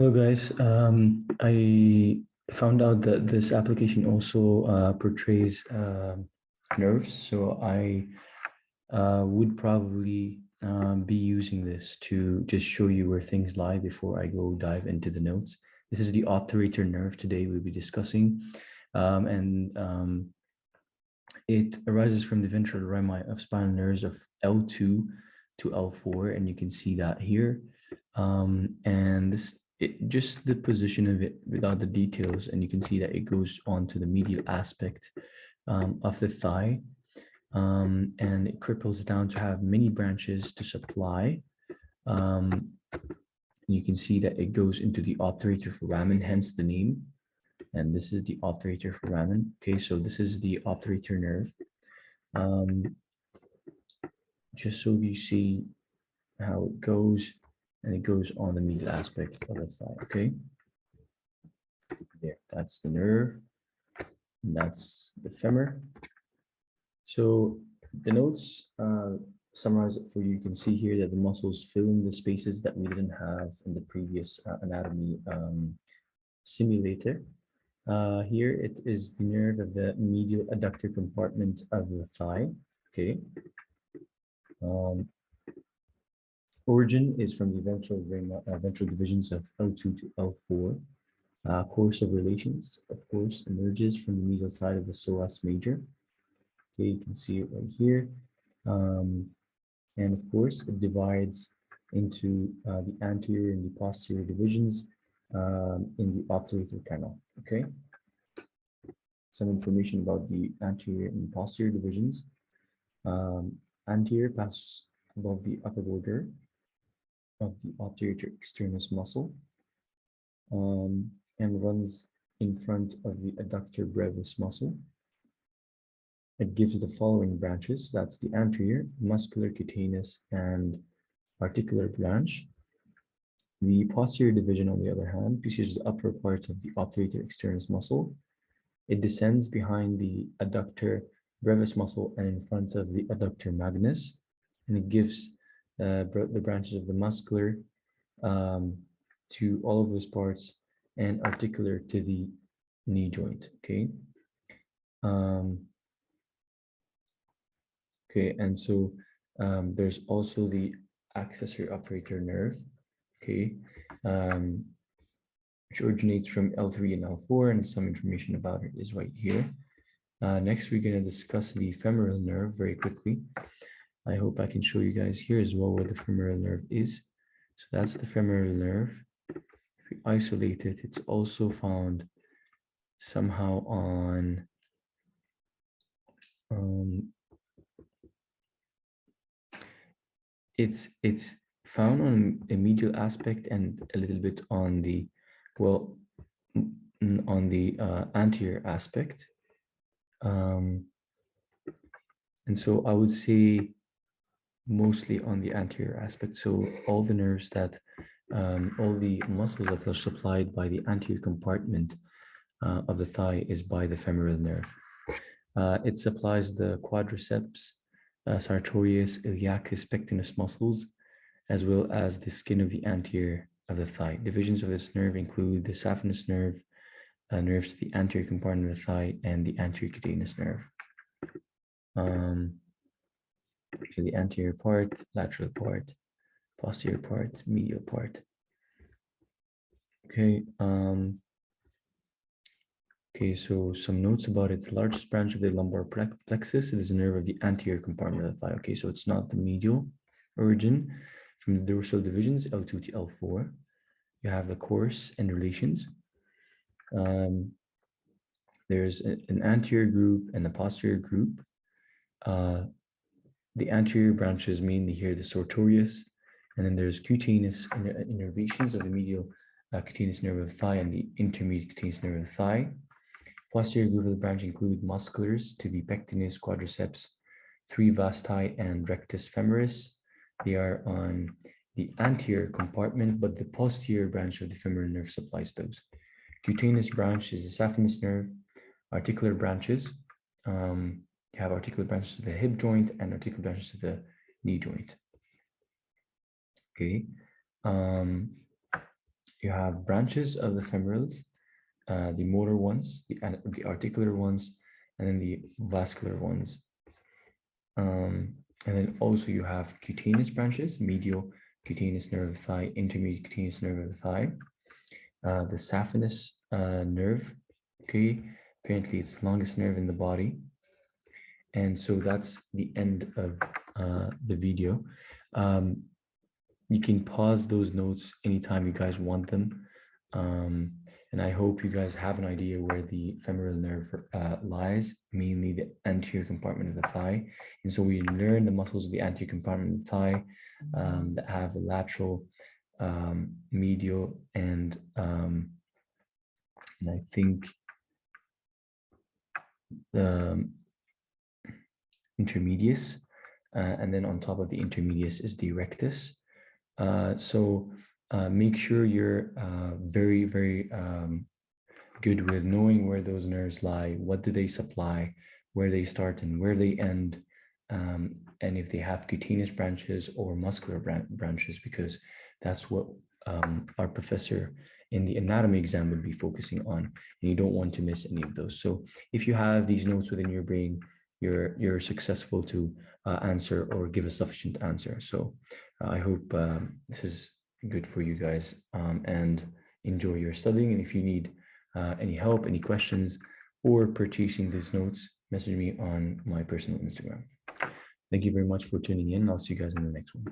Hello guys, I found out that this application also portrays nerves, so I would probably be using this to just show you where things lie before I go dive into the notes. This is the obturator nerve today we'll be discussing, and it arises from the ventral rami of spinal nerves of L2 to L4, and you can see that here. And this just the position of it without the details, and you can see that it goes on to the medial aspect of the thigh, and it cripples down to have many branches to supply. You can see that it goes into the obturator foramen, hence the name. And this is the obturator foramen. Okay, so this is the obturator nerve. Just so you see how it goes, and it goes on the medial aspect of the thigh. Okay, there, that's the nerve, and that's the femur. So the notes summarize it for you. You can see here that the muscles fill in the spaces that we didn't have in the previous anatomy simulator. Here it is the nerve of the medial adductor compartment of the thigh. Okay. Origin is from the ventral divisions of L2 to L4. Course of relations, of course, emerges from the medial side of the psoas major. Okay, you can see it right here. And of course, it divides into the anterior and the posterior divisions in the obturator canal. Okay. Some information about the anterior and posterior divisions. Anterior passes above the upper border of the obturator externus muscle and runs in front of the adductor brevis muscle. It gives the following branches. That's the anterior, muscular, cutaneous, and articular branch. The posterior division, on the other hand, precede the upper part of the obturator externus muscle. It descends behind the adductor brevis muscle and in front of the adductor magnus, and it gives the branches of the muscular to all of those parts and articular to the knee joint. Okay. Okay, and so there's also the accessory obturator nerve. Okay, which originates from L3 and L4, and some information about it is right here. Next, we're going to discuss the femoral nerve very quickly. I hope I can show you guys here as well where the femoral nerve is. So that's the femoral nerve. If we isolate it, it's also found somehow on it's found on a medial aspect and a little bit on the anterior aspect. And so I would say mostly on the anterior aspect. So all the nerves that, all the muscles that are supplied by the anterior compartment of the thigh is by the femoral nerve. It supplies the quadriceps, sartorius, iliacus, pectinus muscles, as well as the skin of the anterior of the thigh. Divisions of this nerve include the saphenous nerve, nerves to the anterior compartment of the thigh, and the anterior cutaneous nerve. So the anterior part, lateral part, posterior part, medial part. Okay. Okay, so some notes about its largest branch of the lumbar plexus. It is a nerve of the anterior compartment of the thigh. Okay, so it's not the medial origin. From the dorsal divisions, L2 to L4, you have the course and relations. There's an anterior group and a posterior group. The anterior branches mainly here, the sartorius, and then there's cutaneous innervations of the medial cutaneous nerve of the thigh and the intermediate cutaneous nerve of the thigh. Posterior group of the branch include musculars to the pectinus, quadriceps, 3 vasti, and rectus femoris. They are on the anterior compartment, but the posterior branch of the femoral nerve supplies those. Cutaneous branch is the saphenous nerve. Articular branches, you have articular branches to the hip joint and articular branches to the knee joint. Okay. you have branches of the femorals, the motor ones, the articular ones, and then the vascular ones. And then also you have cutaneous branches, medial cutaneous nerve of the thigh, intermediate cutaneous nerve of the thigh, the saphenous nerve, okay, apparently it's the longest nerve in the body. And so that's the end of the video. You can pause those notes anytime you guys want them. And I hope you guys have an idea where the femoral nerve lies, mainly the anterior compartment of the thigh. And so we learn the muscles of the anterior compartment of the thigh that have the lateral, medial, and I think the intermedius. And then on top of the intermedius is the rectus. So make sure you're very, very good with knowing where those nerves lie, what do they supply, where they start and where they end, and if they have cutaneous branches or muscular branches, because that's what our professor in the anatomy exam would be focusing on, and you don't want to miss any of those. So if you have these notes within your brain, you're successful to answer or give a sufficient answer. So I hope this is good for you guys, and enjoy your studying. And if you need any help, any questions, or purchasing these notes, message me on my personal Instagram. Thank you very much for tuning in. I'll see you guys in the next one.